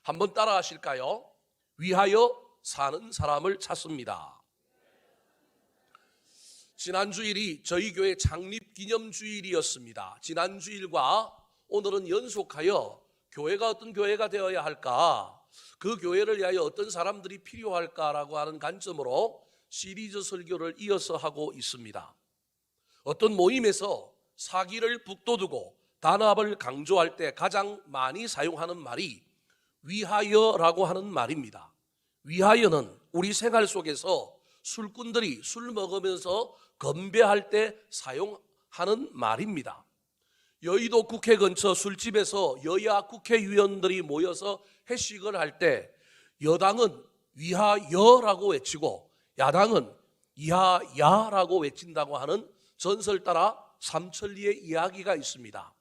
한번 따라 하실까요? 위하여 사는 사람을 찾습니다. 지난 주일이 저희 교회 창립 기념 주일이었습니다. 지난 주일과 오늘은 연속하여 교회가 어떤 교회가 되어야 할까, 그 교회를 위하여 어떤 사람들이 필요할까라고 하는 관점으로 시리즈 설교를 이어서 하고 있습니다. 어떤 모임에서 사기를 북돋우고 단합을 강조할 때 가장 많이 사용하는 말이 위하여라고 하는 말입니다. 위하여는 우리 생활 속에서 술꾼들이 술 먹으면서 건배할 때 사용하는 말입니다. 여의도 국회 근처 술집에서 여야 국회의원들이 모여서 회식을 할 때 여당은 위하여라고 외치고 야당은 이하야라고 외친다고 하는 전설 따라 삼천리의 이야기가 있습니다.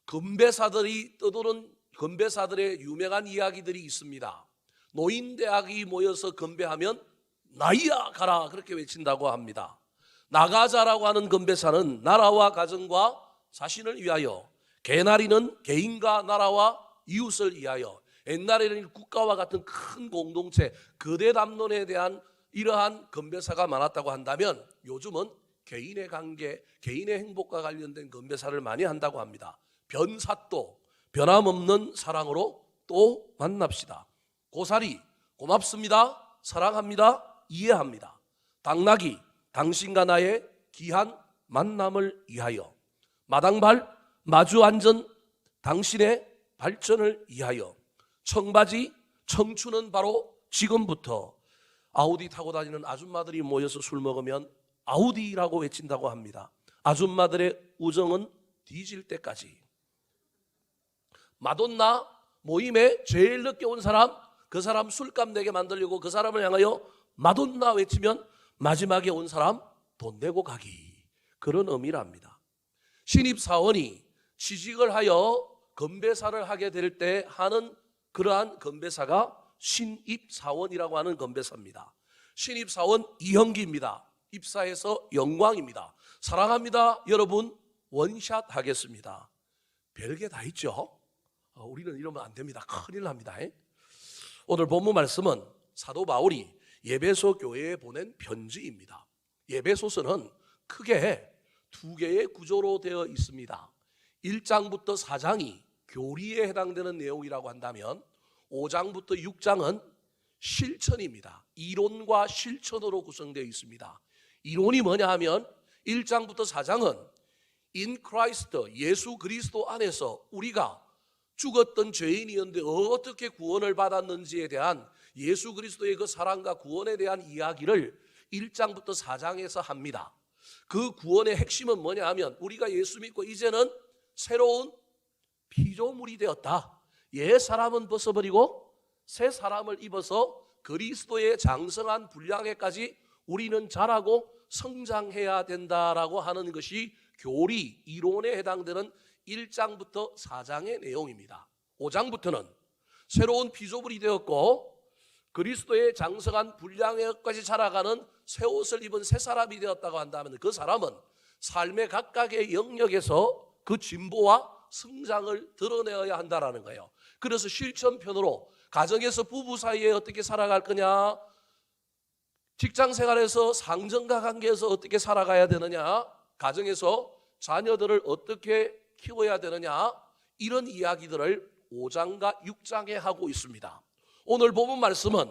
건배사들이 떠도는 건배사들의 유명한 이야기들이 있습니다. 노인대학이 모여서 건배하면 나이야 가라 그렇게 외친다고 합니다. 나가자라고 하는 건배사는 나라와 가정과 자신을 위하여, 개나리는 개인과 나라와 이웃을 위하여, 옛날에는 국가와 같은 큰 공동체, 거대 담론에 대한 이러한 건배사가 많았다고 한다면 요즘은 개인의 관계, 개인의 행복과 관련된 건배사를 많이 한다고 합니다. 변사또, 변함없는 사랑으로 또 만납시다. 고사리, 고맙습니다, 사랑합니다, 이해합니다. 당나귀, 당신과 나의 귀한 만남을 위하여. 마당발, 마주 앉은 당신의 발전을 위하여. 청바지, 청춘은 바로 지금부터. 아우디 타고 다니는 아줌마들이 모여서 술 먹으면 아우디라고 외친다고 합니다. 아줌마들의 우정은 뒤질 때까지. 마돈나 모임에 제일 늦게 온 사람, 그 사람 술값 내게 만들려고 그 사람을 향하여 마돈나 외치면 마지막에 온 사람 돈 내고 가기, 그런 의미랍니다. 신입사원이 취직을 하여 건배사를 하게 될 때 하는 그러한 건배사가 신입사원이라고 하는 건배사입니다. 신입사원 이형기입니다. 입사해서 영광입니다. 사랑합니다. 여러분 원샷 하겠습니다. 별게 다 있죠. 우리는 이러면 안 됩니다. 큰일 납니다. 오늘 본문 말씀은 사도 바울이 예배소 교회에 보낸 편지입니다. 예배소서는 크게 두 개의 구조로 되어 있습니다. 1장부터 4장이 교리에 해당되는 내용이라고 한다면 5장부터 6장은 실천입니다. 이론과 실천으로 구성되어 있습니다. 이론이 뭐냐 하면 1장부터 4장은 In Christ, 예수 그리스도 안에서 우리가 죽었던 죄인이었는데 어떻게 구원을 받았는지에 대한 예수 그리스도의 그 사랑과 구원에 대한 이야기를 1장부터 4장에서 합니다. 그 구원의 핵심은 뭐냐 하면 우리가 예수 믿고 이제는 새로운 피조물이 되었다. 옛 사람은 벗어버리고 새 사람을 입어서 그리스도의 장성한 분량에까지 우리는 자라고 성장해야 된다라고 하는 것이 교리, 이론에 해당되는 1장부터 4장의 내용입니다. 5장부터는 새로운 피조물이 되었고 그리스도의 장성한 분량에까지 자라가는 새 옷을 입은 새 사람이 되었다고 한다면 그 사람은 삶의 각각의 영역에서 그 진보와 성장을 드러내어야 한다는 거예요. 그래서 실천편으로 가정에서 부부 사이에 어떻게 살아갈 거냐, 직장생활에서 상정과 관계에서 어떻게 살아가야 되느냐, 가정에서 자녀들을 어떻게 키워야 되느냐, 이런 이야기들을 5장과 6장에 하고 있습니다. 오늘 본문 말씀은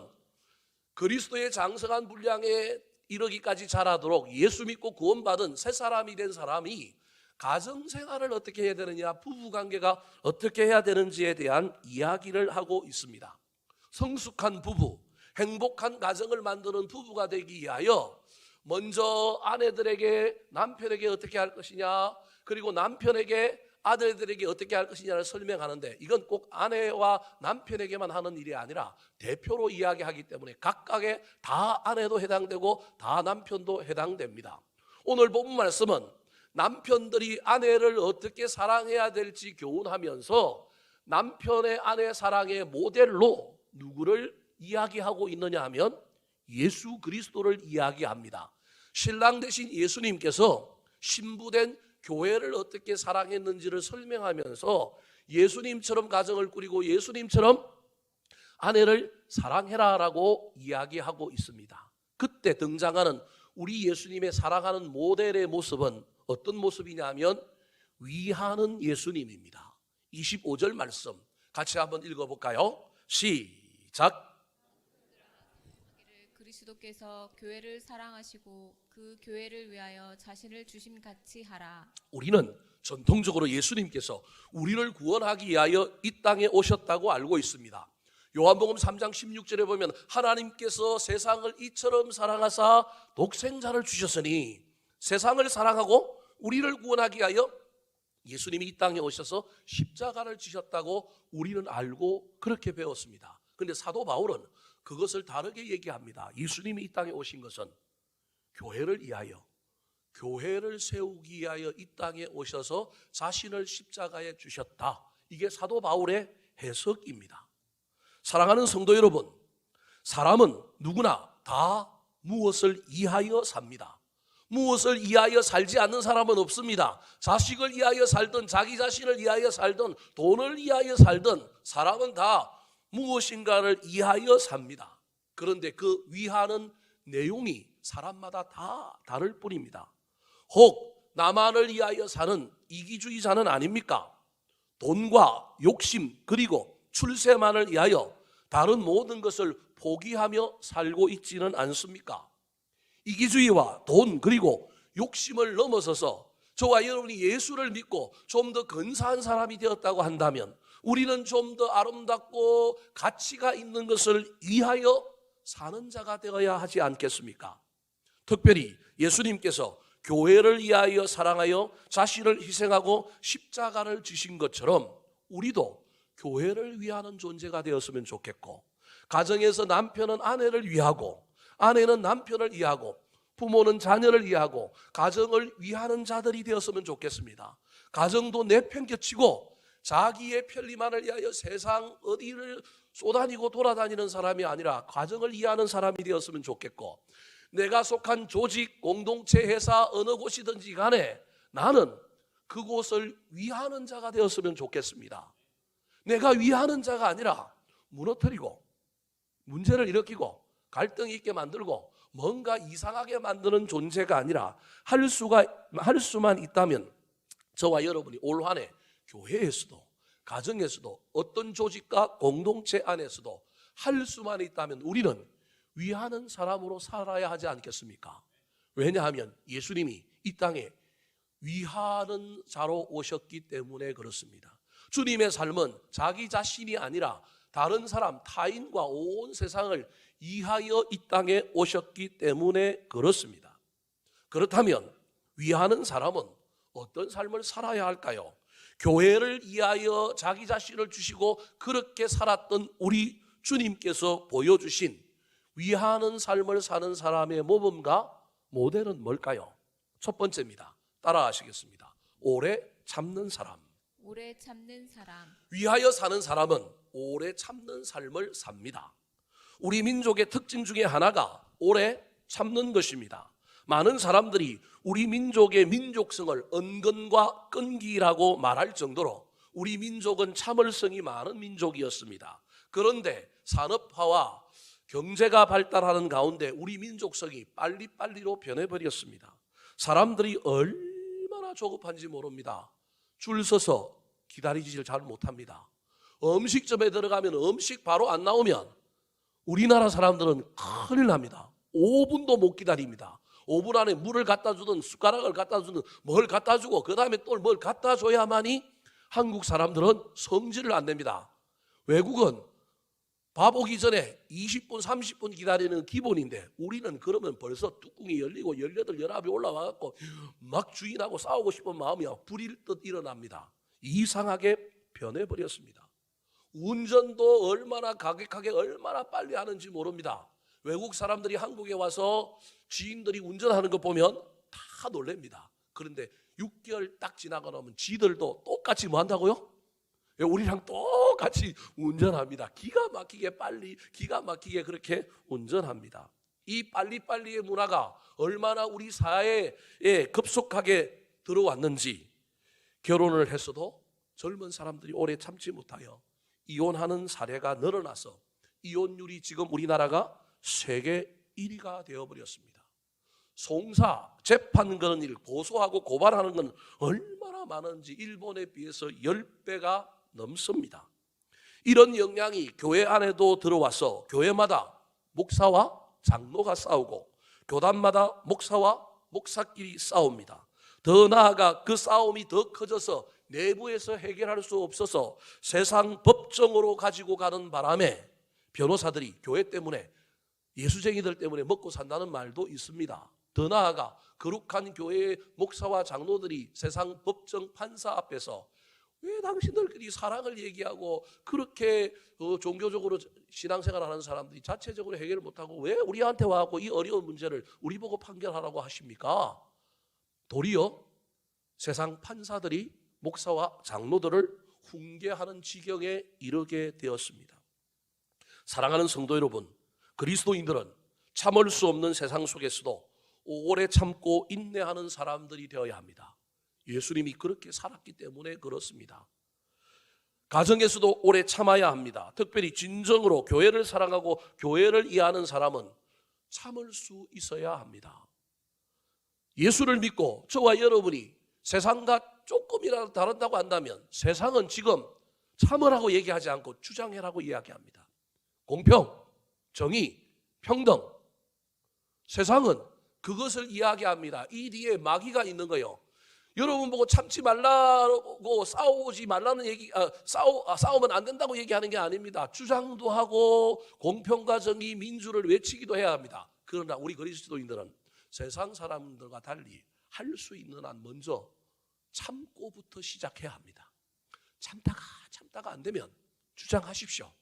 그리스도의 장성한 분량에 이르기까지 자라도록 예수 믿고 구원받은 새 사람이 된 사람이 가정생활을 어떻게 해야 되느냐, 부부관계가 어떻게 해야 되는지에 대한 이야기를 하고 있습니다. 성숙한 부부, 행복한 가정을 만드는 부부가 되기 위하여 먼저 아내들에게 남편에게 어떻게 할 것이냐, 그리고 남편에게 아들들에게 어떻게 할 것이냐를 설명하는데 이건 꼭 아내와 남편에게만 하는 일이 아니라 대표로 이야기하기 때문에 각각의 다 아내도 해당되고 다 남편도 해당됩니다. 오늘 본문 말씀은 남편들이 아내를 어떻게 사랑해야 될지 교훈하면서 남편의 아내 사랑의 모델로 누구를 이야기하고 있느냐 하면 예수 그리스도를 이야기합니다. 신랑 되신 예수님께서 신부된 교회를 어떻게 사랑했는지를 설명하면서 예수님처럼 가정을 꾸리고 예수님처럼 아내를 사랑해라라고 이야기하고 있습니다. 그때 등장하는 우리 예수님의 사랑하는 모델의 모습은 어떤 모습이냐면 위하는 예수님입니다. 25절 말씀 같이 한번 읽어볼까요? 시작. 그리스도께서 교회를 사랑하시고 그 교회를 위하여 자신을 주심같이 하라. 우리는 전통적으로 예수님께서 우리를 구원하기 위하여 이 땅에 오셨다고 알고 있습니다. 요한복음 3장 16절에 보면 하나님께서 세상을 이처럼 사랑하사 독생자를 주셨으니 세상을 사랑하고 우리를 구원하기 위하여 예수님이 이 땅에 오셔서 십자가를 지셨다고 우리는 알고 그렇게 배웠습니다. 그런데 사도 바울은 그것을 다르게 얘기합니다. 예수님이 이 땅에 오신 것은 교회를 위하여, 교회를 세우기 위하여 이 땅에 오셔서 자신을 십자가에 주셨다. 이게 사도 바울의 해석입니다. 사랑하는 성도 여러분, 사람은 누구나 다 무엇을 위하여 삽니다. 무엇을 위하여 살지 않는 사람은 없습니다. 자식을 위하여 살든 자기 자신을 위하여 살든 돈을 위하여 살든 사람은 다 무엇인가를 위하여 삽니다. 그런데 그 위하는 내용이 사람마다 다 다를 뿐입니다. 혹 나만을 위하여 사는 이기주의자는 아닙니까? 돈과 욕심 그리고 출세만을 위하여 다른 모든 것을 포기하며 살고 있지는 않습니까? 이기주의와 돈 그리고 욕심을 넘어서서 저와 여러분이 예수를 믿고 좀 더 근사한 사람이 되었다고 한다면 우리는 좀 더 아름답고 가치가 있는 것을 위하여 사는 자가 되어야 하지 않겠습니까? 특별히 예수님께서 교회를 위하여 사랑하여 자신을 희생하고 십자가를 지신 것처럼 우리도 교회를 위하는 존재가 되었으면 좋겠고, 가정에서 남편은 아내를 위하고 아내는 남편을 위하고 부모는 자녀를 위하고 가정을 위하는 자들이 되었으면 좋겠습니다. 가정도 내팽개치고 자기의 편리만을 위하여 세상 어디를 쏘다니고 돌아다니는 사람이 아니라 가정을 위하는 사람이 되었으면 좋겠고, 내가 속한 조직, 공동체, 회사 어느 곳이든지 간에 나는 그곳을 위하는 자가 되었으면 좋겠습니다. 내가 위하는 자가 아니라 무너뜨리고 문제를 일으키고 갈등이 있게 만들고 뭔가 이상하게 만드는 존재가 아니라 할 수만 있다면 저와 여러분이 올 한 해 교회에서도 가정에서도 어떤 조직과 공동체 안에서도 할 수만 있다면 우리는 위하는 사람으로 살아야 하지 않겠습니까? 왜냐하면 예수님이 이 땅에 위하는 자로 오셨기 때문에 그렇습니다. 주님의 삶은 자기 자신이 아니라 다른 사람, 타인과 온 세상을 위하여 이 땅에 오셨기 때문에 그렇습니다. 그렇다면 위하는 사람은 어떤 삶을 살아야 할까요? 교회를 위하여 자기 자신을 주시고 그렇게 살았던 우리 주님께서 보여주신 위하는 삶을 사는 사람의 모범과 모델은 뭘까요? 첫 번째입니다. 따라하시겠습니다. 오래 참는 사람. 오래 참는 사람. 위하여 사는 사람은 오래 참는 삶을 삽니다. 우리 민족의 특징 중에 하나가 오래 참는 것입니다. 많은 사람들이 우리 민족의 민족성을 은근과 끈기라고 말할 정도로 우리 민족은 참을성이 많은 민족이었습니다. 그런데 산업화와 경제가 발달하는 가운데 우리 민족성이 빨리빨리로 변해버렸습니다. 사람들이 얼마나 조급한지 모릅니다. 줄 서서 기다리지를 잘 못합니다. 음식점에 들어가면 음식 바로 안 나오면 우리나라 사람들은 큰일 납니다. 5분도 못 기다립니다. 5분 안에 물을 갖다 주든 숟가락을 갖다 주든 뭘 갖다 주고 그 다음에 또 뭘 갖다 줘야만이 한국 사람들은 성질을 안 냅니다. 외국은 밥 오기 전에 20분 30분 기다리는 기본인데 우리는 그러면 벌써 뚜껑이 열리고 18, 19이 올라와갖고 막 주인하고 싸우고 싶은 마음이 불일 듯 일어납니다. 이상하게 변해버렸습니다. 운전도 얼마나 가격하게 얼마나 빨리 하는지 모릅니다. 외국 사람들이 한국에 와서 지인들이 운전하는 거 보면 다 놀랍니다. 그런데 6개월 딱 지나고 나면 지들도 똑같이 뭐 한다고요? 우리랑 똑같이 운전합니다. 기가 막히게 빨리, 기가 막히게 그렇게 운전합니다. 이 빨리빨리의 문화가 얼마나 우리 사회에 급속하게 들어왔는지 결혼을 했어도 젊은 사람들이 오래 참지 못하여 이혼하는 사례가 늘어나서 이혼율이 지금 우리나라가 세계 1위가 되어버렸습니다. 송사, 재판 거는 일, 고소하고 고발하는 건 얼마나 많은지 일본에 비해서 10배가 넘습니다. 이런 영향이 교회 안에도 들어와서 교회마다 목사와 장로가 싸우고 교단마다 목사와 목사끼리 싸웁니다. 더 나아가 그 싸움이 더 커져서 내부에서 해결할 수 없어서 세상 법정으로 가지고 가는 바람에 변호사들이 교회 때문에 예수쟁이들 때문에 먹고 산다는 말도 있습니다. 더 나아가 거룩한 교회의 목사와 장로들이 세상 법정 판사 앞에서 왜 당신들끼리 사랑을 얘기하고 그렇게 종교적으로 신앙생활하는 사람들이 자체적으로 해결을 못하고 왜 우리한테 와서 이 어려운 문제를 우리 보고 판결하라고 하십니까? 도리어 세상 판사들이 목사와 장로들을 훈계하는 지경에 이르게 되었습니다. 사랑하는 성도 여러분, 그리스도인들은 참을 수 없는 세상 속에서도 오래 참고 인내하는 사람들이 되어야 합니다. 예수님이 그렇게 살았기 때문에 그렇습니다. 가정에서도 오래 참아야 합니다. 특별히 진정으로 교회를 사랑하고 교회를 이해하는 사람은 참을 수 있어야 합니다. 예수를 믿고 저와 여러분이 세상과 조금이라도 다른다고 한다면 세상은 지금 참으라고 얘기하지 않고 주장해라고 이야기합니다. 공평, 정의, 평등. 세상은 그것을 이야기합니다. 이 뒤에 마귀가 있는 거예요. 여러분 보고 참지 말라고 싸우지 말라는 얘기, 싸우면 안 된다고 얘기하는 게 아닙니다. 주장도 하고 공평과 정의, 민주를 외치기도 해야 합니다. 그러나 우리 그리스도인들은 세상 사람들과 달리 할 수 있는 한 먼저 참고부터 시작해야 합니다. 참다가 안 되면 주장하십시오.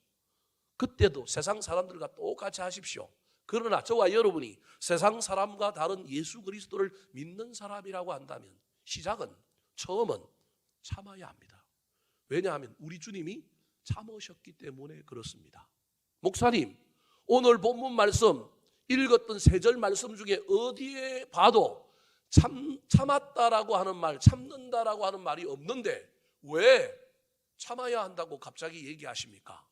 그때도 세상 사람들과 똑같이 하십시오. 그러나 저와 여러분이 세상 사람과 다른 예수 그리스도를 믿는 사람이라고 한다면 시작은, 처음은 참아야 합니다. 왜냐하면 우리 주님이 참으셨기 때문에 그렇습니다. 목사님, 오늘 본문 말씀 읽었던 세 절 말씀 중에 어디에 봐도 참았다라고 하는 말, 참는다라고 하는 말이 없는데 왜 참아야 한다고 갑자기 얘기하십니까?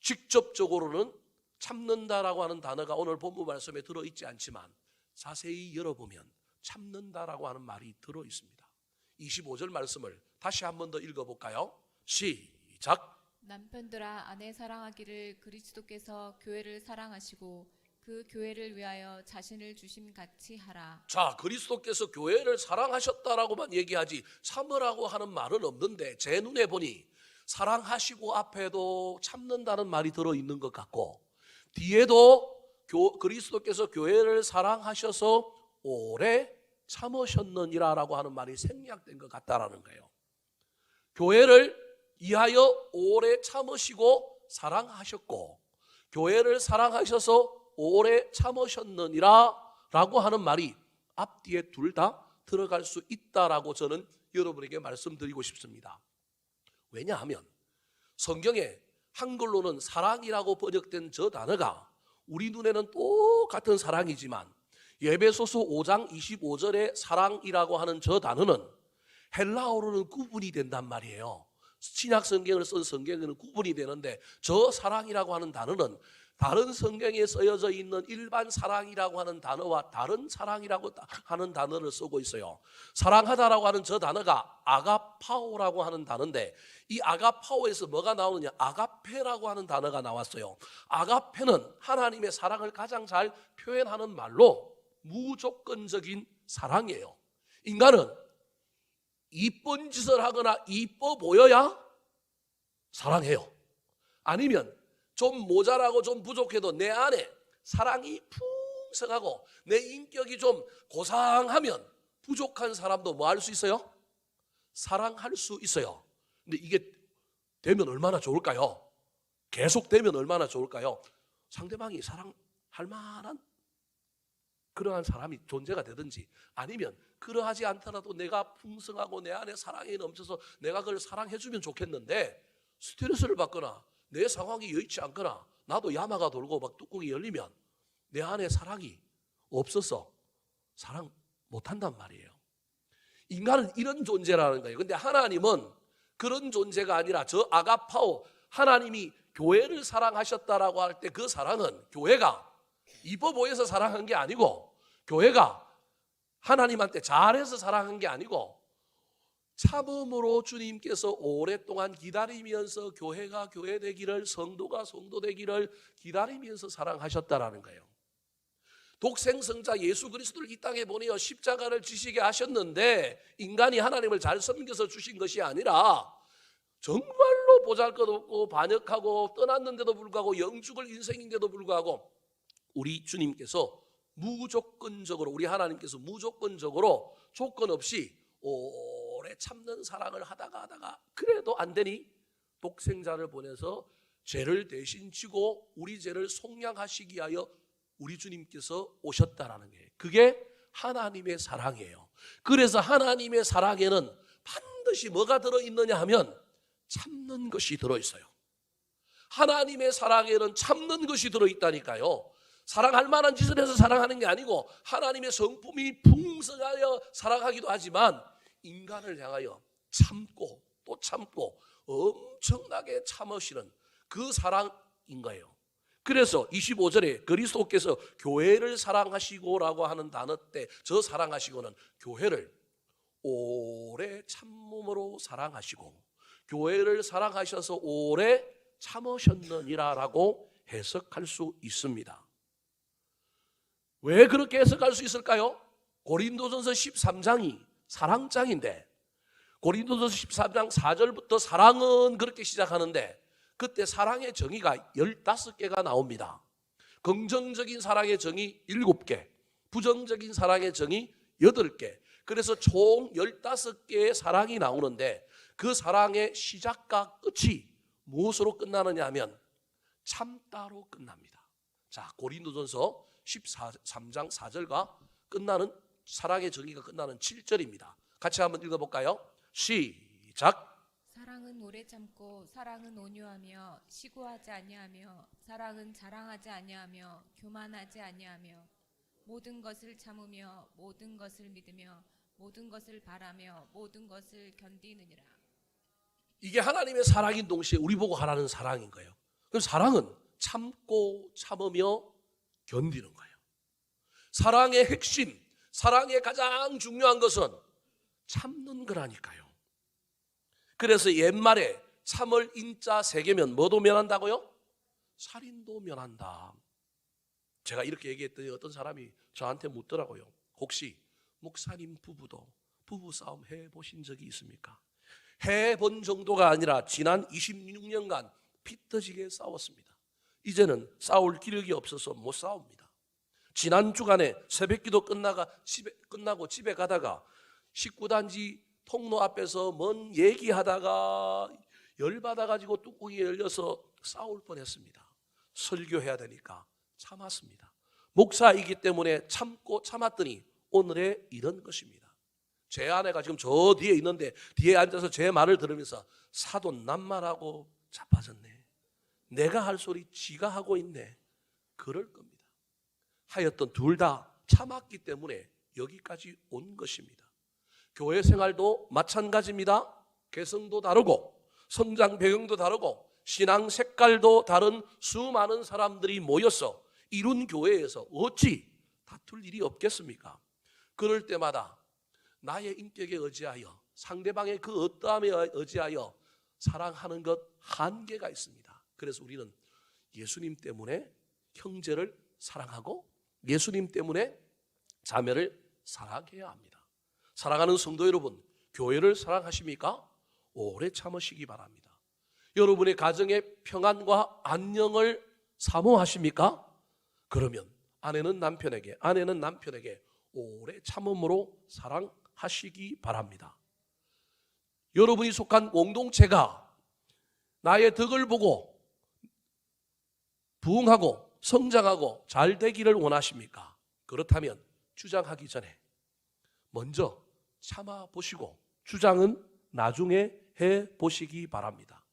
직접적으로는 참는다라고 하는 단어가 오늘 본문 말씀에 들어있지 않지만 자세히 열어보면 참는다라고 하는 말이 들어있습니다. 25절 말씀을 다시 한 번 더 읽어볼까요? 시작. 남편들아 아내 사랑하기를 그리스도께서 교회를 사랑하시고 그 교회를 위하여 자신을 주심 같이 하라. 자, 그리스도께서 교회를 사랑하셨다라고만 얘기하지 참으라고 하는 말은 없는데 제 눈에 보니 사랑하시고 앞에도 참는다는 말이 들어있는 것 같고 뒤에도 그리스도께서 교회를 사랑하셔서 오래 참으셨느니라라고 하는 말이 생략된 것 같다라는 거예요. 교회를 위하여 오래 참으시고 사랑하셨고 교회를 사랑하셔서 오래 참으셨느니라라고 하는 말이 앞뒤에 둘 다 들어갈 수 있다라고 저는 여러분에게 말씀드리고 싶습니다. 왜냐하면 성경에 한글로는 사랑이라고 번역된 저 단어가 우리 눈에는 똑같은 사랑이지만 에베소서 5장 25절의 사랑이라고 하는 저 단어는 헬라어로는 구분이 된단 말이에요. 신약 성경을 쓴 성경에는 구분이 되는데 저 사랑이라고 하는 단어는 다른 성경에 쓰여져 있는 일반 사랑이라고 하는 단어와 다른 사랑이라고 하는 단어를 쓰고 있어요. 사랑하다라고 하는 저 단어가 아가파오라고 하는 단어인데 이 아가파오에서 뭐가 나오느냐? 아가페라고 하는 단어가 나왔어요. 아가페는 하나님의 사랑을 가장 잘 표현하는 말로 무조건적인 사랑이에요. 인간은 이쁜 짓을 하거나 이뻐 보여야 사랑해요. 아니면 좀 모자라고 좀 부족해도 내 안에 사랑이 풍성하고 내 인격이 좀 고상하면 부족한 사람도 뭐 할 수 있어요? 사랑할 수 있어요. 근데 이게 되면 얼마나 좋을까요? 계속 되면 얼마나 좋을까요? 상대방이 사랑할 만한 그러한 사람이 존재가 되든지 아니면 그러하지 않더라도 내가 풍성하고 내 안에 사랑이 넘쳐서 내가 그걸 사랑해주면 좋겠는데 스트레스를 받거나 내 상황이 여의치 않거나 나도 야마가 돌고 막 뚜껑이 열리면 내 안에 사랑이 없어서 사랑 못한단 말이에요. 인간은 이런 존재라는 거예요. 근데 하나님은 그런 존재가 아니라 저 아가파오, 하나님이 교회를 사랑하셨다라고 할 때 그 사랑은 교회가 이뻐 보여서 사랑한 게 아니고, 교회가 하나님한테 잘해서 사랑한 게 아니고, 참음으로 주님께서 오랫동안 기다리면서 교회가 교회 되기를, 성도가 성도 되기를 기다리면서 사랑하셨다라는 거예요. 독생성자 예수 그리스도를 이 땅에 보내어 십자가를 지시게 하셨는데, 인간이 하나님을 잘 섬겨서 주신 것이 아니라 정말로 보잘것없고 반역하고 떠났는데도 불구하고 영죽을 인생인데도 불구하고 우리 주님께서 무조건적으로, 우리 하나님께서 무조건적으로 조건 없이 오래 참는 사랑을 하다가 그래도 안 되니 독생자를 보내서 죄를 대신 지고 우리 죄를 속량하시기 위하여 우리 주님께서 오셨다라는 거예요. 그게 하나님의 사랑이에요. 그래서 하나님의 사랑에는 반드시 뭐가 들어있느냐 하면 참는 것이 들어있어요. 하나님의 사랑에는 참는 것이 들어있다니까요. 사랑할 만한 짓을 해서 사랑하는 게 아니고, 하나님의 성품이 풍성하여 사랑하기도 하지만 인간을 향하여 참고 또 참고 엄청나게 참으시는 그 사랑인 거예요. 그래서 25절에 그리스도께서 교회를 사랑하시고라고 하는 단어 때 저 사랑하시고는 교회를 오래 참음으로 사랑하시고 교회를 사랑하셔서 오래 참으셨느니라라고 해석할 수 있습니다. 왜 그렇게 해석할 수 있을까요? 고린도전서 13장이 사랑장인데, 고린도전서 13장 4절부터 사랑은 그렇게 시작하는데, 그때 사랑의 정의가 15개가 나옵니다. 긍정적인 사랑의 정의 7개, 부정적인 사랑의 정의 8개. 그래서 총 15개의 사랑이 나오는데, 그 사랑의 시작과 끝이 무엇으로 끝나느냐 하면 참다로 끝납니다. 자, 고린도전서 13장 4절과 끝나는 사랑의 정의가 끝나는 7절입니다. 같이 한번 읽어볼까요? 시작. 사랑은 오래 참고 사랑은 온유하며 시구하지 아니하며 사랑은 자랑하지 아니하며 교만하지 아니하며 모든 것을 참으며 모든 것을 믿으며 모든 것을 바라며 모든 것을 견디느니라. 이게 하나님의 사랑인 동시에 우리 보고 하라는 사랑인 거예요. 그럼 사랑은 참고 참으며 견디는 거예요. 사랑의 핵심, 사랑의 가장 중요한 것은 참는 거라니까요. 그래서 옛말에 참을 인자 3개면 뭐도 면한다고요? 살인도 면한다. 제가 이렇게 얘기했더니 어떤 사람이 저한테 묻더라고요. 혹시 목사님 부부도 부부싸움 해보신 적이 있습니까? 해본 정도가 아니라 지난 26년간 피 터지게 싸웠습니다. 이제는 싸울 기력이 없어서 못 싸웁니다. 지난 주간에 새벽기도 끝나고 집에 가다가 식구단지 통로 앞에서 뭔 얘기하다가 열받아가지고 뚜껑이 열려서 싸울 뻔했습니다. 설교해야 되니까 참았습니다. 목사이기 때문에 참고 참았더니 오늘의 이런 것입니다. 제 아내가 지금 저 뒤에 있는데 뒤에 앉아서 제 말을 들으면서 사돈 남말하고 자빠졌네. 내가 할 소리 지가 하고 있네. 그럴 겁니다. 하여튼 둘 다 참았기 때문에 여기까지 온 것입니다. 교회 생활도 마찬가지입니다. 개성도 다르고 성장 배경도 다르고 신앙 색깔도 다른 수많은 사람들이 모여서 이룬 교회에서 어찌 다툴 일이 없겠습니까? 그럴 때마다 나의 인격에 의지하여 상대방의 그 어떠함에 의지하여 사랑하는 것 한계가 있습니다. 그래서 우리는 예수님 때문에 형제를 사랑하고 예수님 때문에 자매를 사랑해야 합니다. 사랑하는 성도 여러분, 교회를 사랑하십니까? 오래 참으시기 바랍니다. 여러분의 가정의 평안과 안녕을 사모하십니까? 그러면 아내는 남편에게, 아내는 남편에게 오래 참음으로 사랑하시기 바랍니다. 여러분이 속한 공동체가 나의 덕을 보고 부흥하고 성장하고 잘 되기를 원하십니까? 그렇다면 주장하기 전에 먼저 참아 보시고 주장은 나중에 해 보시기 바랍니다.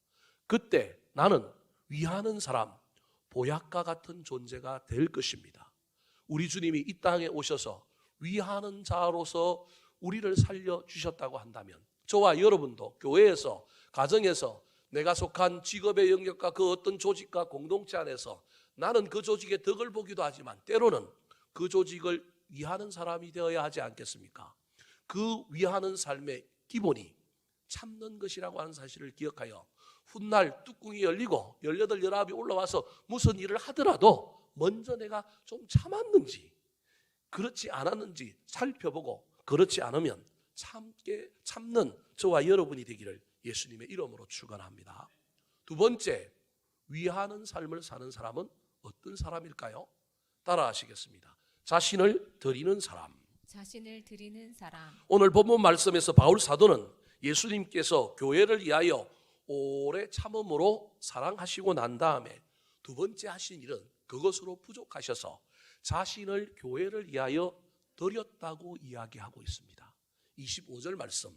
그때 나는 위하는 사람, 보약과 같은 존재가 될 것입니다. 우리 주님이 이 땅에 오셔서 위하는 자로서 우리를 살려주셨다고 한다면 저와 여러분도 교회에서, 가정에서, 내가 속한 직업의 영역과 그 어떤 조직과 공동체 안에서 나는 그 조직의 덕을 보기도 하지만 때로는 그 조직을 위하는 사람이 되어야 하지 않겠습니까? 그 위하는 삶의 기본이 참는 것이라고 하는 사실을 기억하여 훗날 뚜껑이 열리고 18, 19이 올라와서 무슨 일을 하더라도 먼저 내가 좀 참았는지 그렇지 않았는지 살펴보고 그렇지 않으면 참는 저와 여러분이 되기를 예수님의 이름으로 축원합니다. 두 번째, 위하는 삶을 사는 사람은 어떤 사람일까요? 따라하시겠습니다. 자신을 드리는 사람. 자신을 드리는 사람. 오늘 본문 말씀에서 바울 사도는 예수님께서 교회를 위하여 오래 참음으로 사랑하시고 난 다음에 두 번째 하신 일은 그것으로 부족하셔서 자신을 교회를 위하여 드렸다고 이야기하고 있습니다. 25절 말씀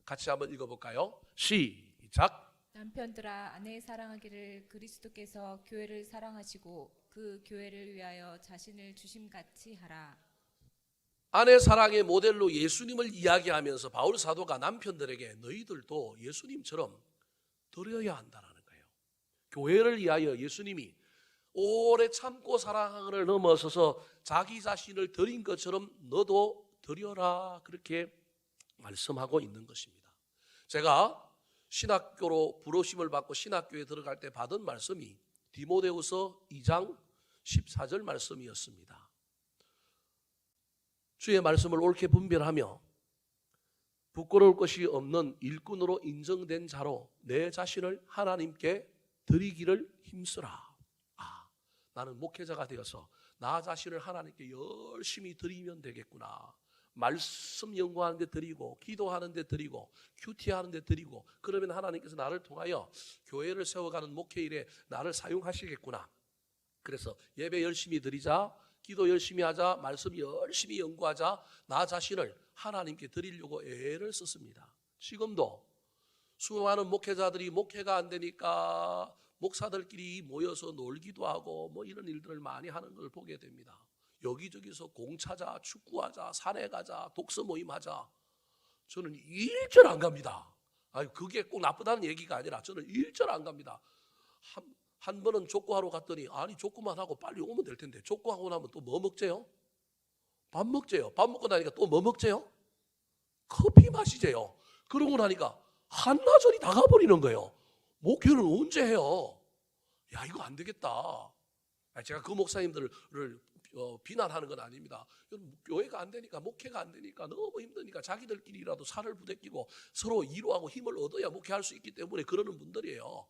같이 한번 읽어볼까요? 시작. 남편들아 아내 사랑하기를 그리스도께서 교회를 사랑하시고 그 교회를 위하여 자신을 주심같이 하라. 아내 사랑의 모델로 예수님을 이야기하면서 바울 사도가 남편들에게 너희들도 예수님처럼 드려야 한다는 거예요. 교회를 위하여 예수님이 오래 참고 사랑을 넘어서서 자기 자신을 드린 것처럼 너도 드려라, 그렇게 말씀하고 있는 것입니다. 제가 신학교로 부르심을 받고 신학교에 들어갈 때 받은 말씀이 디모데후서 2장 14절 말씀이었습니다. 주의 말씀을 옳게 분별하며 부끄러울 것이 없는 일꾼으로 인정된 자로 내 자신을 하나님께 드리기를 힘쓰라. 나는 목회자가 되어서 나 자신을 하나님께 열심히 드리면 되겠구나. 말씀 연구하는 데 드리고, 기도하는 데 드리고, 큐티하는 데 드리고, 그러면 하나님께서 나를 통하여 교회를 세워가는 목회 일에 나를 사용하시겠구나. 그래서 예배 열심히 드리자, 기도 열심히 하자, 말씀 열심히 연구하자, 나 자신을 하나님께 드리려고 애를 썼습니다. 지금도 수많은 목회자들이 목회가 안 되니까 목사들끼리 모여서 놀기도 하고 뭐 이런 일들을 많이 하는 걸 보게 됩니다. 여기저기서 공차자, 축구하자, 산에 가자, 독서 모임하자. 저는 일절 안 갑니다. 그게 꼭 나쁘다는 얘기가 아니라 저는 일절 안 갑니다. 한 번은 족구하러 갔더니 아니 족구만 하고 빨리 오면 될 텐데 족구하고 나면 또 뭐 먹재요? 밥 먹재요. 밥 먹고 나니까 또 뭐 먹재요? 커피 마시재요. 그러고 나니까 한나절이 다 가버리는 거예요. 목회를 언제 해요? 야, 이거 안 되겠다. 제가 그 목사님들을 비난하는 건 아닙니다. 교회가 안 되니까, 목회가 안 되니까, 너무 힘드니까 자기들끼리라도 살을 부대끼고 서로 위로하고 힘을 얻어야 목회할 수 있기 때문에 그러는 분들이에요.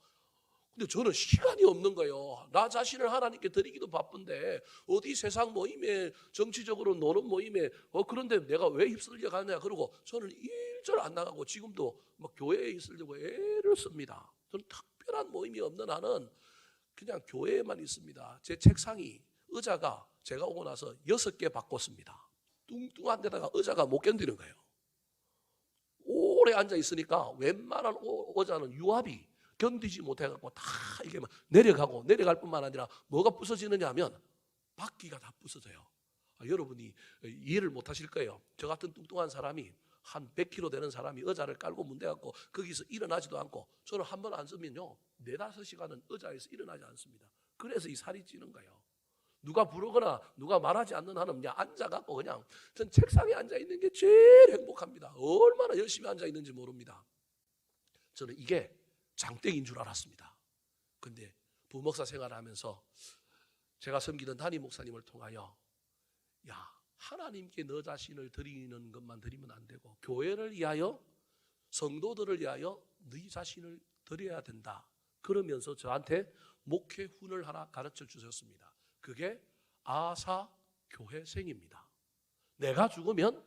근데 저는 시간이 없는 거예요. 나 자신을 하나님께 드리기도 바쁜데 어디 세상 모임에, 정치적으로 노는 모임에 그런데 내가 왜 휩쓸려 가느냐. 그러고 저는 일절 안 나가고 지금도 막 교회에 있으려고 애를 씁니다. 저는 특별한 모임이 없는 한은 그냥 교회에만 있습니다. 제 책상이, 의자가 제가 오고 나서 6개 바꿨습니다. 뚱뚱한 데다가 의자가 못 견디는 거예요. 오래 앉아 있으니까 웬만한 의자는 유압이 견디지 못해갖고 다 이게 막 내려가고, 내려갈 뿐만 아니라 뭐가 부서지느냐 하면 바퀴가 다 부서져요. 여러분이 이해를 못 하실 거예요. 저 같은 뚱뚱한 사람이 한 100kg 되는 사람이 의자를 깔고 문대갖고 거기서 일어나지도 않고, 저는 한 번 앉으면요 4-5시간은 의자에서 일어나지 않습니다. 그래서 이 살이 찌는 거예요. 누가 부르거나 누가 말하지 않는 한은 그냥 앉아갖고 그냥 전 책상에 앉아있는 게 제일 행복합니다. 얼마나 열심히 앉아있는지 모릅니다. 저는 이게 장땡인 줄 알았습니다. 근데 부목사 생활을 하면서 제가 섬기던 담임 목사님을 통하여 야, 하나님께 너 자신을 드리는 것만 드리면 안 되고 교회를 위하여, 성도들을 위하여 네 자신을 드려야 된다. 그러면서 저한테 목회훈을 하나 가르쳐 주셨습니다. 그게 아사 교회생입니다. 내가 죽으면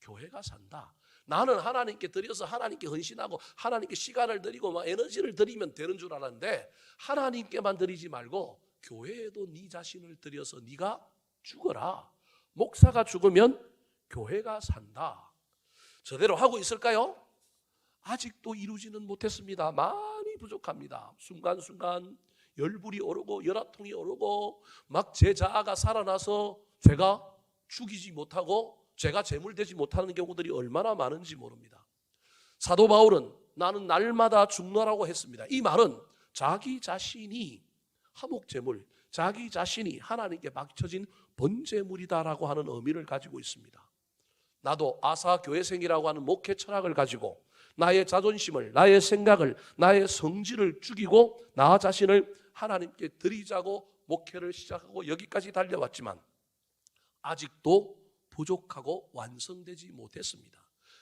교회가 산다. 나는 하나님께 드려서 하나님께 헌신하고 하나님께 시간을 드리고 막 에너지를 드리면 되는 줄 알았는데 하나님께만 드리지 말고 교회에도 네 자신을 드려서 네가 죽어라. 목사가 죽으면 교회가 산다. 저대로 하고 있을까요? 아직도 이루지는 못했습니다. 많이 부족합니다. 순간순간 열불이 오르고 열화통이 오르고 막 제 자아가 살아나서 제가 죽이지 못하고 제가 재물되지 못하는 경우들이 얼마나 많은지 모릅니다. 사도 바울은 나는 날마다 죽노라고 했습니다. 이 말은 자기 자신이 화목제물, 자기 자신이 하나님께 바쳐진 번제물이다라고 하는 의미를 가지고 있습니다. 나도 아사교회생이라고 하는 목회 철학을 가지고 나의 자존심을, 나의 생각을, 나의 성질을 죽이고 나 자신을 하나님께 드리자고 목회를 시작하고 여기까지 달려왔지만 아직도 부족하고 완성되지 못했습니다.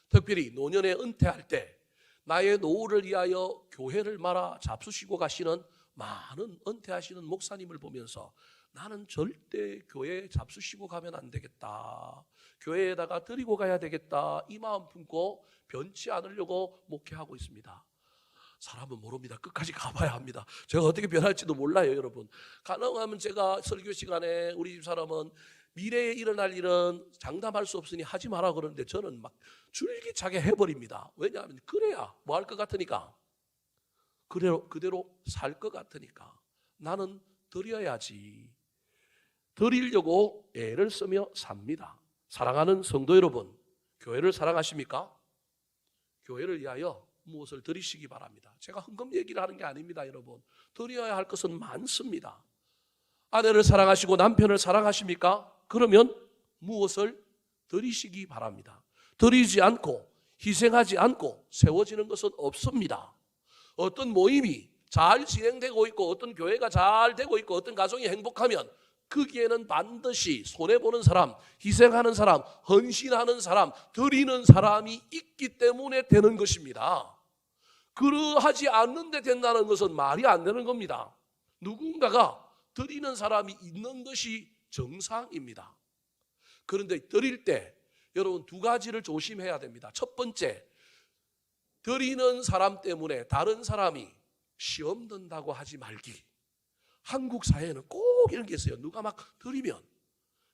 특별히 노년에 은퇴할 때 나의 노후를 위하여 교회를 말아 잡수시고 가시는 많은 은퇴하시는 목사님을 보면서 나는 절대 교회에 잡수시고 가면 안 되겠다, 교회에다가 드리고 가야 되겠다, 이 마음 품고 변치 않으려고 목회하고 있습니다. 사람은 모릅니다. 끝까지 가봐야 합니다. 제가 어떻게 변할지도 몰라요, 여러분. 가능하면 제가 설교 시간에 우리 집사람은 미래에 일어날 일은 장담할 수 없으니 하지 마라 그러는데 저는 막 줄기차게 해버립니다. 왜냐하면 그래야 뭐 할 것 같으니까, 그대로 살 것 같으니까. 나는 드려야지, 드리려고 애를 쓰며 삽니다. 사랑하는 성도 여러분, 교회를 사랑하십니까? 교회를 위하여 무엇을 드리시기 바랍니다. 제가 헌금 얘기를 하는 게 아닙니다, 여러분. 드려야 할 것은 많습니다. 아내를 사랑하시고 남편을 사랑하십니까? 그러면 무엇을 드리시기 바랍니다. 드리지 않고 희생하지 않고 세워지는 것은 없습니다. 어떤 모임이 잘 진행되고 있고 어떤 교회가 잘 되고 있고 어떤 가정이 행복하면 거기에는 반드시 손해보는 사람, 희생하는 사람, 헌신하는 사람, 드리는 사람이 있기 때문에 되는 것입니다. 그러하지 않는데 된다는 것은 말이 안 되는 겁니다. 누군가가 드리는 사람이 있는 것이 정상입니다. 그런데 드릴 때 여러분 두 가지를 조심해야 됩니다. 첫 번째, 드리는 사람 때문에 다른 사람이 시험 든다고 하지 말기. 한국 사회에는 꼭 이런 게 있어요. 누가 막 드리면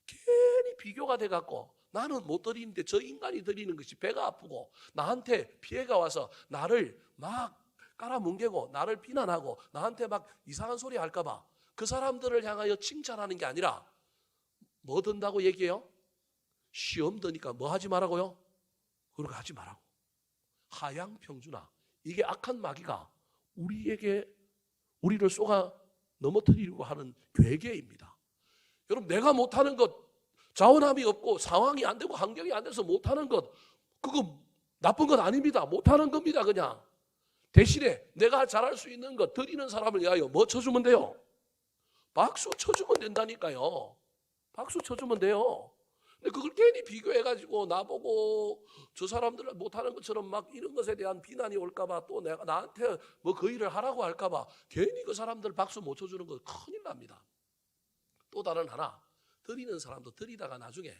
괜히 비교가 돼갖고 나는 못 드리는데 저 인간이 드리는 것이 배가 아프고 나한테 피해가 와서 나를 막 깔아뭉개고 나를 비난하고 나한테 막 이상한 소리 할까봐 그 사람들을 향하여 칭찬하는 게 아니라 뭐 든다고 얘기해요? 시험 드니까 뭐 하지 말라고요? 그런 거 하지 말라고. 하양평준화, 이게 악한 마귀가 우리를 쏘가 넘어뜨리려고 하는 괴계입니다. 여러분, 내가 못하는 것, 자원함이 없고 상황이 안 되고 환경이 안 돼서 못하는 것, 그거 나쁜 것 아닙니다. 못하는 겁니다. 그냥 대신에 내가 잘할 수 있는 것, 드리는 사람을 위하여 뭐 쳐주면 돼요? 박수 쳐주면 된다니까요. 박수 쳐주면 돼요. 근데 그걸 괜히 비교해가지고 나보고 저 사람들 못하는 것처럼 막 이런 것에 대한 비난이 올까봐 또 내가 나한테 뭐 그 일을 하라고 할까봐 괜히 그 사람들 박수 못 쳐주는 거 큰일 납니다. 또 다른 하나, 드리는 사람도 드리다가 나중에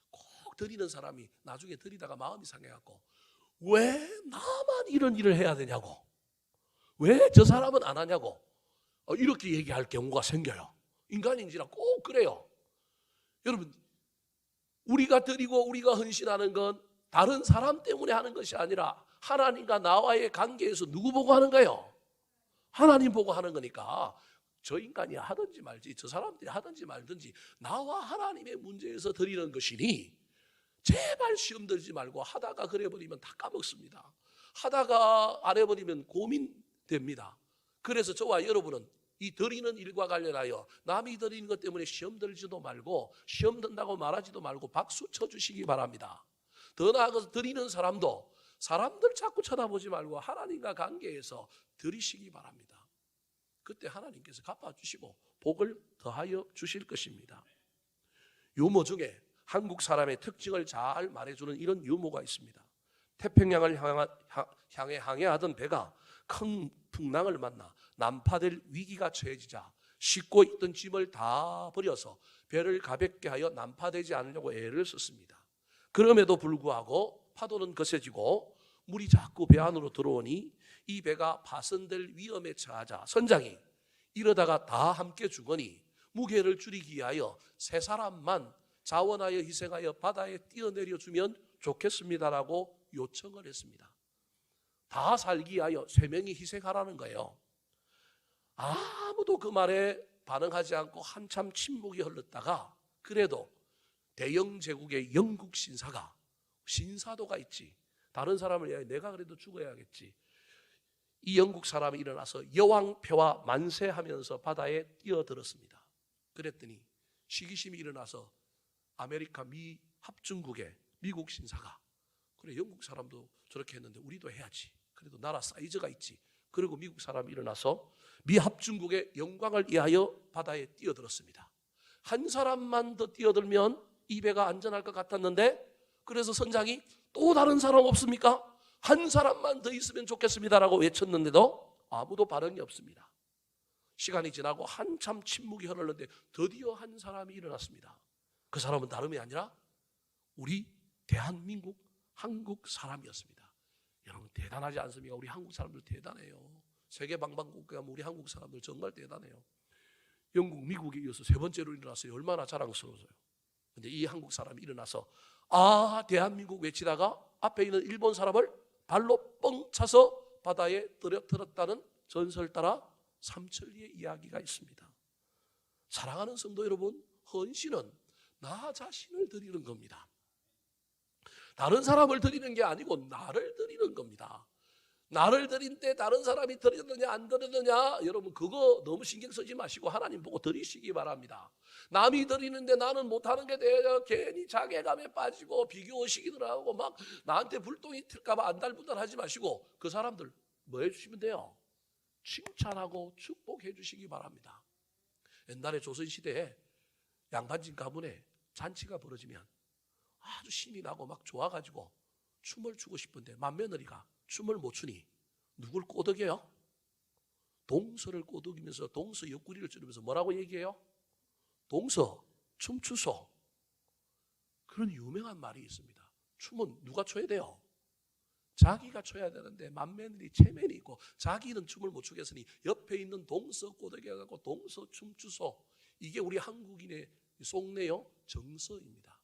꼭 드리는 사람이 나중에 드리다가 마음이 상해갖고 왜 나만 이런 일을 해야 되냐고, 왜 저 사람은 안 하냐고 이렇게 얘기할 경우가 생겨요. 인간인지라 꼭 그래요. 여러분, 우리가 드리고 우리가 헌신하는 건 다른 사람 때문에 하는 것이 아니라 하나님과 나와의 관계에서 누구 보고 하는 거예요? 하나님 보고 하는 거니까 저 인간이 하든지 말지 저 사람들이 하든지 말든지 나와 하나님의 문제에서 드리는 것이니 제발 시험 들지 말고 하다가 그래버리면 다 까먹습니다. 하다가 안 해버리면 고민됩니다. 그래서 저와 여러분은 이 드리는 일과 관련하여 남이 드리는 것 때문에 시험 들지도 말고 시험 든다고 말하지도 말고 박수 쳐주시기 바랍니다. 더 나아가서 드리는 사람도 사람들 자꾸 쳐다보지 말고 하나님과 관계에서 드리시기 바랍니다. 그때 하나님께서 갚아주시고 복을 더하여 주실 것입니다. 유머 중에 한국 사람의 특징을 잘 말해주는 이런 유머가 있습니다. 태평양을 향해 항해하던 배가 큰 풍랑을 만나 난파될 위기가 처해지자 싣고 있던 짐을 다 버려서 배를 가볍게 하여 난파되지 않으려고 애를 썼습니다. 그럼에도 불구하고 파도는 거세지고 물이 자꾸 배 안으로 들어오니 이 배가 파손될 위험에 처하자 선장이 이러다가 다 함께 죽으니 무게를 줄이기 위하여 세 사람만 자원하여 희생하여 바다에 뛰어내려 주면 좋겠습니다라고 요청을 했습니다. 다 살기 위하여 3명이 희생하라는 거예요. 아무도 그 말에 반응하지 않고 한참 침묵이 흘렀다가 그래도 대영 제국의 영국 신사도가 있지. 다른 사람을 위하여 내가 그래도 죽어야겠지. 이 영국 사람이 일어나서 여왕폐와 만세하면서 바다에 뛰어들었습니다. 그랬더니 시기심이 일어나서 아메리카 미 합중국의 미국 신사가 그래 영국 사람도 저렇게 했는데 우리도 해야지. 그래도 나라 사이즈가 있지. 그리고 미국 사람이 일어나서 미 합중국의 영광을 위하여 바다에 뛰어들었습니다. 한 사람만 더 뛰어들면 이 배가 안전할 것 같았는데 그래서 선장이 또 다른 사람 없습니까? 한 사람만 더 있으면 좋겠습니다라고 외쳤는데도 아무도 반응이 없습니다. 시간이 지나고 한참 침묵이 흐르는데 드디어 한 사람이 일어났습니다. 그 사람은 다름이 아니라 우리 대한민국 한국 사람이었습니다. 여러분 대단하지 않습니까? 우리 한국 사람들 대단해요. 세계 방방곡곡에 가면 우리 한국 사람들 정말 대단해요. 영국, 미국에 이어서 세 번째로 일어났어요. 얼마나 자랑스러워서요. 근데 이 한국 사람이 일어나서 대한민국 외치다가 앞에 있는 일본 사람을 발로 뻥 차서 바다에 떨어뜨렸다는 전설 따라 삼천리의 이야기가 있습니다. 사랑하는 성도 여러분, 헌신은 나 자신을 드리는 겁니다. 다른 사람을 드리는 게 아니고 나를 드리는 겁니다. 나를 드린 때 다른 사람이 드렸느냐 안 드렸느냐 여러분 그거 너무 신경 쓰지 마시고 하나님 보고 드리시기 바랍니다. 남이 드리는데 나는 못하는 게 돼요. 괜히 자괴감에 빠지고 비교의식이 들어가고 막 나한테 불똥이 튈까 봐 안달분달하지 마시고 그 사람들 뭐 해주시면 돼요? 칭찬하고 축복해 주시기 바랍니다. 옛날에 조선시대에 양반집 가문에 잔치가 벌어지면 아주 신이 나고 막 좋아가지고 춤을 추고 싶은데 맏며느리가 춤을 못 추니 누굴 꼬드겨요? 동서를 꼬드기면서 동서 옆구리를 찌르면서 뭐라고 얘기해요? 동서 춤추소. 그런 유명한 말이 있습니다. 춤은 누가 춰야 돼요? 자기가 춰야 되는데 맏며느리 체면이 있고 자기는 춤을 못 추겠으니 옆에 있는 동서 꼬드겨갖고 동서 춤추소. 이게 우리 한국인의 속내요 정서입니다.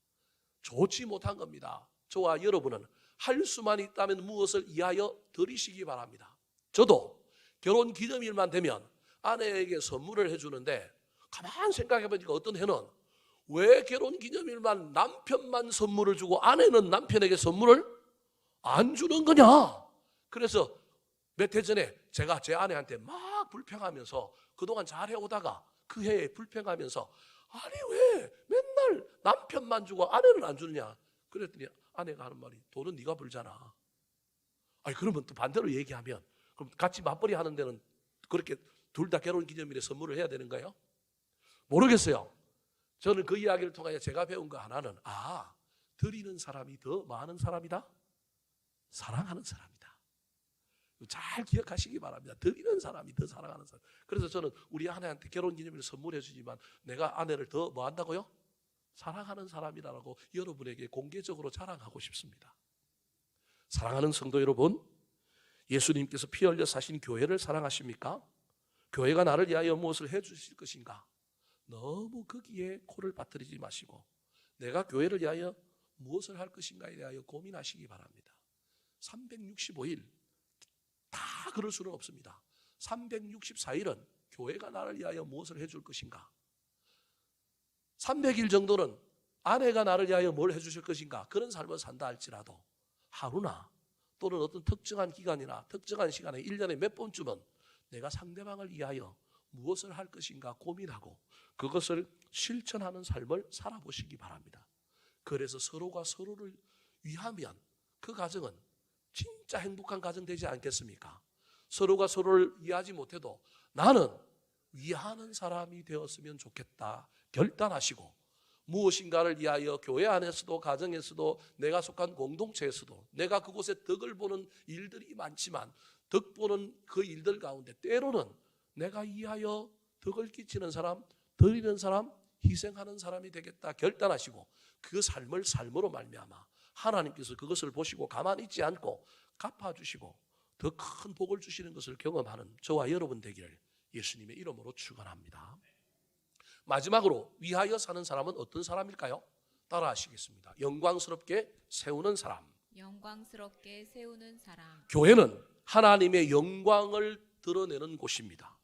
좋지 못한 겁니다. 저와 여러분은 할 수만 있다면 무엇을 위하여 드리시기 바랍니다. 저도 결혼 기념일만 되면 아내에게 선물을 해주는데 가만 생각해 보니까 어떤 해는 왜 결혼 기념일만 남편만 선물을 주고 아내는 남편에게 선물을 안 주는 거냐? 그래서 몇 해 전에 제가 제 아내한테 막 불평하면서 그동안 잘해오다가 그 해에 불평하면서 아니 왜 맨날 남편만 주고 아내는 안 주느냐? 그랬더니 아내가 하는 말이 돈은 네가 벌잖아. 아니 그러면 또 반대로 얘기하면 그럼 같이 맞벌이 하는 데는 그렇게 둘 다 결혼 기념일에 선물을 해야 되는가요? 모르겠어요. 저는 그 이야기를 통하여 제가 배운 거 하나는 드리는 사람이 더 많은 사람이다. 사랑하는 사람이다. 잘 기억하시기 바랍니다. 드리는 사람이 더 사랑하는 사람. 그래서 저는 우리 아내한테 결혼 기념일에 선물해 주지만 내가 아내를 더 뭐 한다고요? 사랑하는 사람이라고 여러분에게 공개적으로 자랑하고 싶습니다. 사랑하는 성도 여러분, 예수님께서 피 흘려 사신 교회를 사랑하십니까? 교회가 나를 위하여 무엇을 해 주실 것인가? 너무 거기에 코를 빠뜨리지 마시고 내가 교회를 위하여 무엇을 할 것인가에 대하여 고민하시기 바랍니다. 365일 다 그럴 수는 없습니다. 364일은 교회가 나를 위하여 무엇을 해줄 것인가? 300일 정도는 아내가 나를 위하여 뭘 해주실 것인가? 그런 삶을 산다 할지라도 하루나 또는 어떤 특정한 기간이나 특정한 시간에 1년에 몇 번쯤은 내가 상대방을 위하여 무엇을 할 것인가 고민하고 그것을 실천하는 삶을 살아보시기 바랍니다. 그래서 서로가 서로를 위하면 그 가정은 진짜 행복한 가정 되지 않겠습니까? 서로가 서로를 위하지 못해도 나는 위하는 사람이 되었으면 좋겠다 결단하시고 무엇인가를 위하여 교회 안에서도 가정에서도 내가 속한 공동체에서도 내가 그곳에 덕을 보는 일들이 많지만 덕 보는 그 일들 가운데 때로는 내가 위하여 덕을 끼치는 사람, 드리는 사람, 희생하는 사람이 되겠다 결단하시고 그 삶을 삶으로 말미암아 하나님께서 그것을 보시고 가만히 있지 않고 갚아주시고 더 큰 복을 주시는 것을 경험하는 저와 여러분 되기를 예수님의 이름으로 축원합니다. 마지막으로 위하여 사는 사람은 어떤 사람일까요? 따라 하시겠습니다. 영광스럽게 세우는 사람. 영광스럽게 세우는 사람. 교회는 하나님의 영광을 드러내는 곳입니다.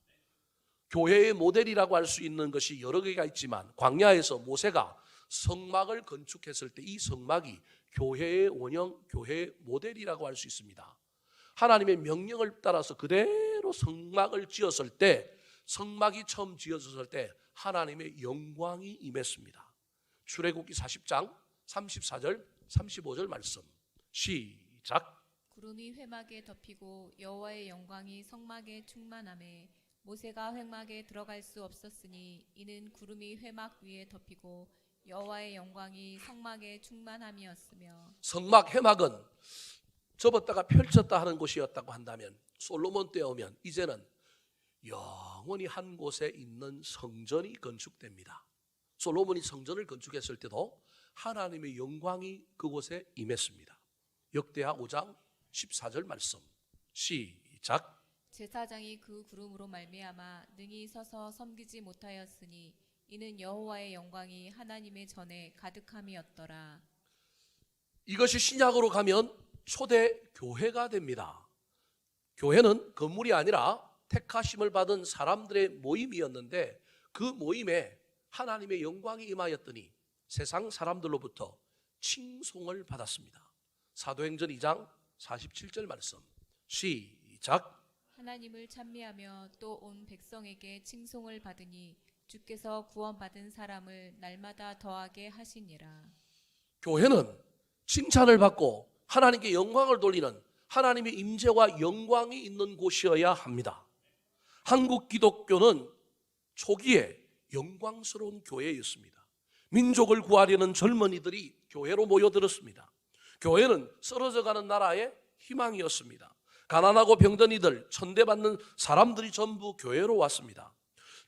교회의 모델이라고 할 수 있는 것이 여러 개가 있지만 광야에서 모세가 성막을 건축했을 때 이 성막이 교회의 원형, 교회의 모델이라고 할 수 있습니다. 하나님의 명령을 따라서 그대로 성막을 지었을 때, 성막이 처음 지어졌을 때 하나님의 영광이 임했습니다. 출애굽기 40장 34절 35절 말씀 시작. 구름이 회막에 덮이고 여호와의 영광이 성막에 충만하매 모세가 회막에 들어갈 수 없었으니 이는 구름이 회막 위에 덮이고 여호와의 영광이 성막에 충만함이었으며. 성막 회막은 접었다가 펼쳤다 하는 곳이었다고 한다면 솔로몬 때 오면 이제는 영원히 한 곳에 있는 성전이 건축됩니다. 솔로몬이 성전을 건축했을 때도 하나님의 영광이 그곳에 임했습니다. 역대하 5장 14절 말씀 시작. 제사장이 그 구름으로 말미암아 능히 서서 섬기지 못하였으니 이는 여호와의 영광이 하나님의 전에 가득함이었더라. 이것이 신약으로 가면 초대 교회가 됩니다. 교회는 건물이 아니라 택하심을 받은 사람들의 모임이었는데 그 모임에 하나님의 영광이 임하였더니 세상 사람들로부터 칭송을 받았습니다. 사도행전 2장 47절 말씀 시작. 하나님을 찬미하며 또 온 백성에게 칭송을 받으니 주께서 구원받은 사람을 날마다 더하게 하시니라. 교회는 칭찬을 받고 하나님께 영광을 돌리는 하나님의 임재와 영광이 있는 곳이어야 합니다. 한국 기독교는 초기에 영광스러운 교회였습니다. 민족을 구하려는 젊은이들이 교회로 모여들었습니다. 교회는 쓰러져가는 나라의 희망이었습니다. 가난하고 병든 이들, 천대받는 사람들이 전부 교회로 왔습니다.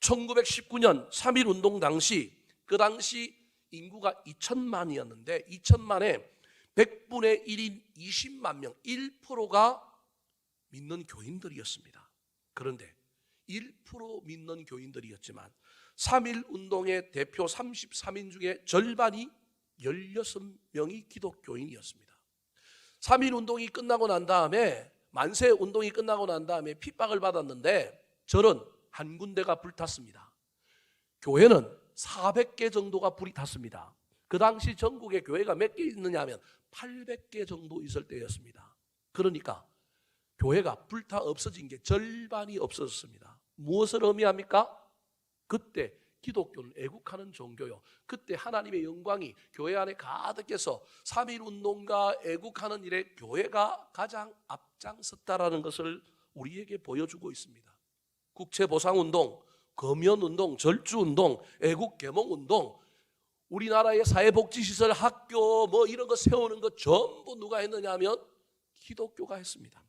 1919년 3.1운동 당시, 그 당시 인구가 2천만이었는데 2천만에 100분의 1인 20만 명, 1%가 믿는 교인들이었습니다. 그런데 1% 믿는 교인들이었지만 3.1운동의 대표 33인 중에 절반이 16명이 기독교인이었습니다. 3.1운동이 끝나고 난 다음에, 만세운동이 끝나고 난 다음에 핍박을 받았는데 절은 한 군데가 불탔습니다. 교회는 400개 정도가 불이 탔습니다. 그 당시 전국에 교회가 몇 개 있느냐 하면 800개 정도 있을 때였습니다. 그러니까 교회가 불타 없어진 게 절반이 없어졌습니다. 무엇을 의미합니까? 그때 기독교는 애국하는 종교요. 그때 하나님의 영광이 교회 안에 가득해서 3.1운동과 애국하는 일에 교회가 가장 앞장섰다라는 것을 우리에게 보여주고 있습니다. 국채보상운동, 검연운동, 절주운동, 애국개몽운동, 우리나라의 사회복지시설, 학교 뭐 이런 거 세우는 거 전부 누가 했느냐 하면 기독교가 했습니다.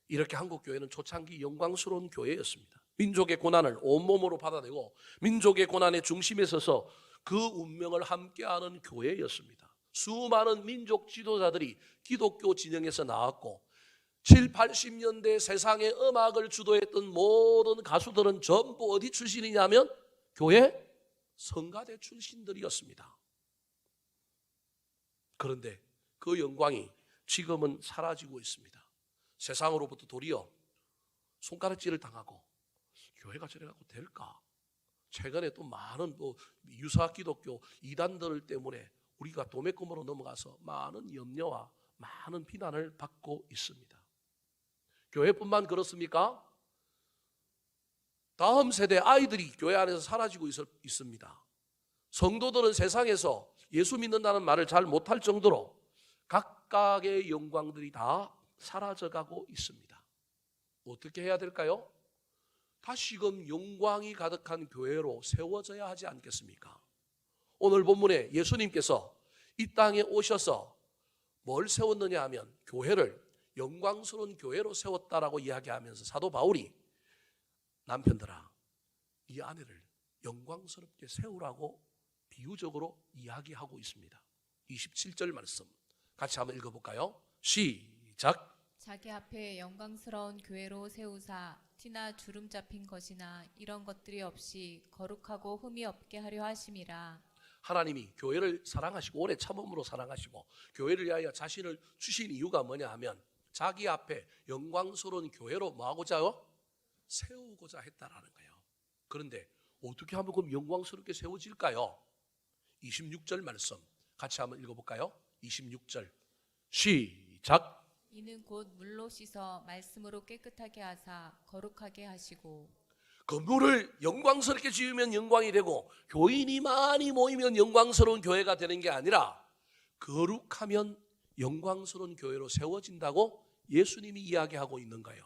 이렇게 한국교회는 초창기 영광스러운 교회였습니다. 민족의 고난을 온몸으로 받아내고 민족의 고난의 중심에 서서 그 운명을 함께하는 교회였습니다. 수많은 민족 지도자들이 기독교 진영에서 나왔고 7, 80년대 세상의 음악을 주도했던 모든 가수들은 전부 어디 출신이냐면 교회 성가대 출신들이었습니다. 그런데 그 영광이 지금은 사라지고 있습니다. 세상으로부터 도리어 손가락질을 당하고 교회가 저래 갖고 될까? 최근에 또 많은 유사 기독교 이단들 때문에 우리가 도매금으로 넘어가서 많은 염려와 많은 비난을 받고 있습니다. 교회뿐만 그렇습니까? 다음 세대 아이들이 교회 안에서 사라지고 있습니다. 성도들은 세상에서 예수 믿는다는 말을 잘 못할 정도로 각각의 영광들이 다 사라져가고 있습니다. 어떻게 해야 될까요? 다시금 영광이 가득한 교회로 세워져야 하지 않겠습니까? 오늘 본문에 예수님께서 이 땅에 오셔서 뭘 세웠느냐 하면 교회를 영광스러운 교회로 세웠다라고 이야기하면서 사도 바울이 남편들아 이 아내를 영광스럽게 세우라고 비유적으로 이야기하고 있습니다. 27절 말씀 같이 한번 읽어볼까요? 시작. 자기 앞에 영광스러운 교회로 세우사 티나 주름 잡힌 것이나 이런 것들이 없이 거룩하고 흠이 없게 하려 하심이라. 하나님이 교회를 사랑하시고 오래 참음으로 사랑하시고 교회를 위하여 자신을 주신 이유가 뭐냐 하면 자기 앞에 영광스러운 교회로 뭐하고자요? 세우고자 했다라는 거예요. 그런데 어떻게 하면 그럼 영광스럽게 세워질까요? 26절 말씀 같이 한번 읽어볼까요? 26절 시작. 이는 곧 물로 씻어 말씀으로 깨끗하게 하사 거룩하게 하시고. 건물을 영광스럽게 지으면 영광이 되고 교인이 많이 모이면 영광스러운 교회가 되는 게 아니라 거룩하면 영광스러운 교회로 세워진다고 예수님이 이야기하고 있는 거예요.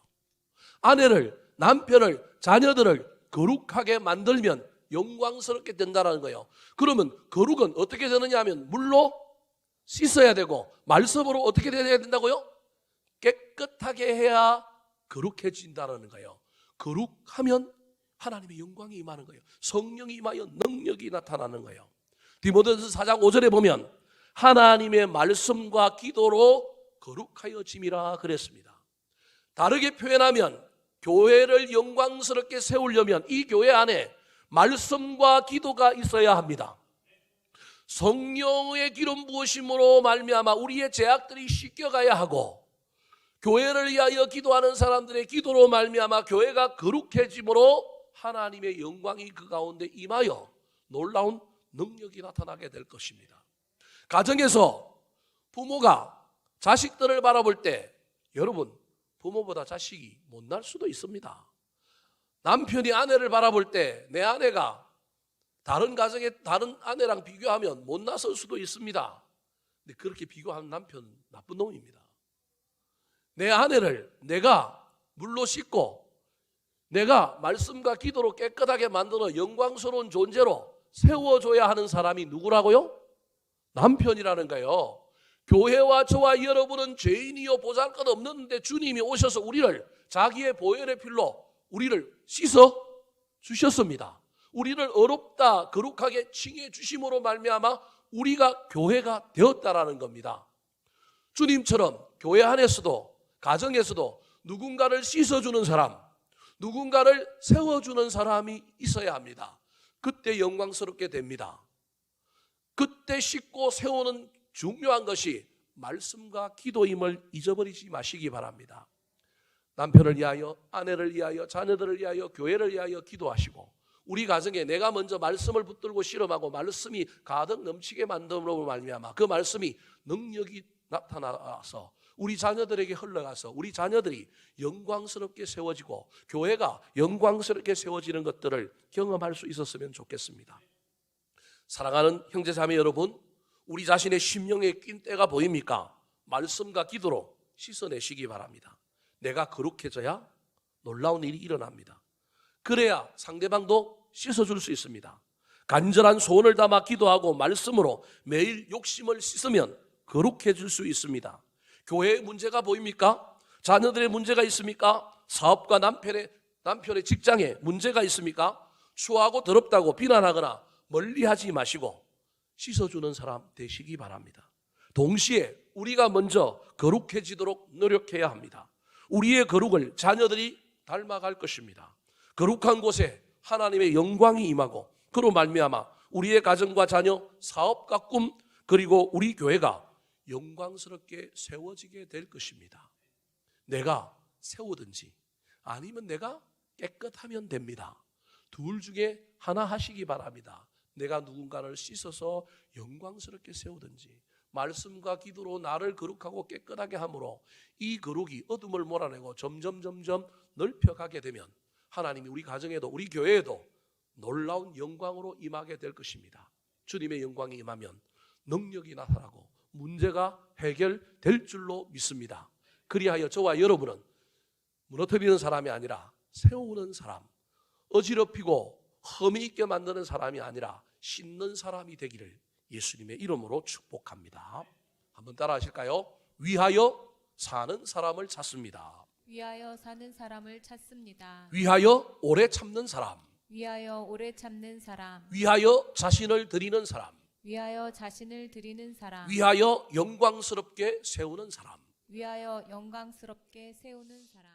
아내를, 남편을, 자녀들을 거룩하게 만들면 영광스럽게 된다는 거예요. 그러면 거룩은 어떻게 되느냐 하면 물로 씻어야 되고 말씀으로 어떻게 돼야 된다고요? 깨끗하게 해야 거룩해진다는 거예요. 거룩하면 하나님의 영광이 임하는 거예요. 성령이 임하여 능력이 나타나는 거예요. 디모데전서 4장 5절에 보면 하나님의 말씀과 기도로 거룩하여 짐이라 그랬습니다. 다르게 표현하면 교회를 영광스럽게 세우려면 이 교회 안에 말씀과 기도가 있어야 합니다. 성령의 기름 부으심으로 말미암아 우리의 죄악들이 씻겨가야 하고 교회를 위하여 기도하는 사람들의 기도로 말미암아 교회가 거룩해짐으로 하나님의 영광이 그 가운데 임하여 놀라운 능력이 나타나게 될 것입니다. 가정에서 부모가 자식들을 바라볼 때 여러분 부모보다 자식이 못날 수도 있습니다. 남편이 아내를 바라볼 때 내 아내가 다른 가정의 다른 아내랑 비교하면 못났을 수도 있습니다. 근데 그렇게 비교하는 남편 나쁜 놈입니다. 내 아내를 내가 물로 씻고 내가 말씀과 기도로 깨끗하게 만들어 영광스러운 존재로 세워줘야 하는 사람이 누구라고요? 남편이라는 거예요. 교회와 저와 여러분은 죄인이요 보잘것없는데 주님이 오셔서 우리를 자기의 보혈의 필로 우리를 씻어 주셨습니다. 우리를 어렵다 거룩하게 칭해 주심으로 말미암아 우리가 교회가 되었다라는 겁니다. 주님처럼 교회 안에서도 가정에서도 누군가를 씻어주는 사람, 누군가를 세워주는 사람이 있어야 합니다. 그때 영광스럽게 됩니다. 그때 씻고 세우는 중요한 것이 말씀과 기도임을 잊어버리지 마시기 바랍니다. 남편을 위하여, 아내를 위하여, 자녀들을 위하여, 교회를 위하여 기도하시고 우리 가정에 내가 먼저 말씀을 붙들고 실험하고 말씀이 가득 넘치게 만듦으로 말미암아 그 말씀이 능력이 나타나서 우리 자녀들에게 흘러가서 우리 자녀들이 영광스럽게 세워지고 교회가 영광스럽게 세워지는 것들을 경험할 수 있었으면 좋겠습니다. 사랑하는 형제자매 여러분, 우리 자신의 심령에 낀 때가 보입니까? 말씀과 기도로 씻어내시기 바랍니다. 내가 거룩해져야 놀라운 일이 일어납니다. 그래야 상대방도 씻어줄 수 있습니다. 간절한 소원을 담아 기도하고 말씀으로 매일 욕심을 씻으면 거룩해질 수 있습니다. 교회의 문제가 보입니까? 자녀들의 문제가 있습니까? 사업과 남편의 직장에 문제가 있습니까? 추하고 더럽다고 비난하거나 멀리하지 마시고 씻어주는 사람 되시기 바랍니다. 동시에 우리가 먼저 거룩해지도록 노력해야 합니다. 우리의 거룩을 자녀들이 닮아갈 것입니다. 거룩한 곳에 하나님의 영광이 임하고 그로 말미암아 우리의 가정과 자녀, 사업과 꿈 그리고 우리 교회가 영광스럽게 세워지게 될 것입니다. 내가 세우든지 아니면 내가 깨끗하면 됩니다. 둘 중에 하나 하시기 바랍니다. 내가 누군가를 씻어서 영광스럽게 세우든지 말씀과 기도로 나를 거룩하고 깨끗하게 함으로 이 거룩이 어둠을 몰아내고 점점 넓혀가게 되면 하나님이 우리 가정에도 우리 교회에도 놀라운 영광으로 임하게 될 것입니다. 주님의 영광이 임하면 능력이 나타나고 문제가 해결될 줄로 믿습니다. 그리하여 저와 여러분은 무너뜨리는 사람이 아니라 세우는 사람, 어지럽히고 흠이 있게 만드는 사람이 아니라 씻는 사람이 되기를 예수님의 이름으로 축복합니다. 한번 따라 하실까요? 위하여 사는 사람을 찾습니다. 위하여 사는 사람을 찾습니다. 위하여 오래 참는 사람, 위하여 오래 참는 사람, 위하여 자신을 드리는 사람, 위하여 자신을 드리는 사람, 위하여 영광스럽게 세우는 사람. 위하여 영광스럽게 세우는 사람.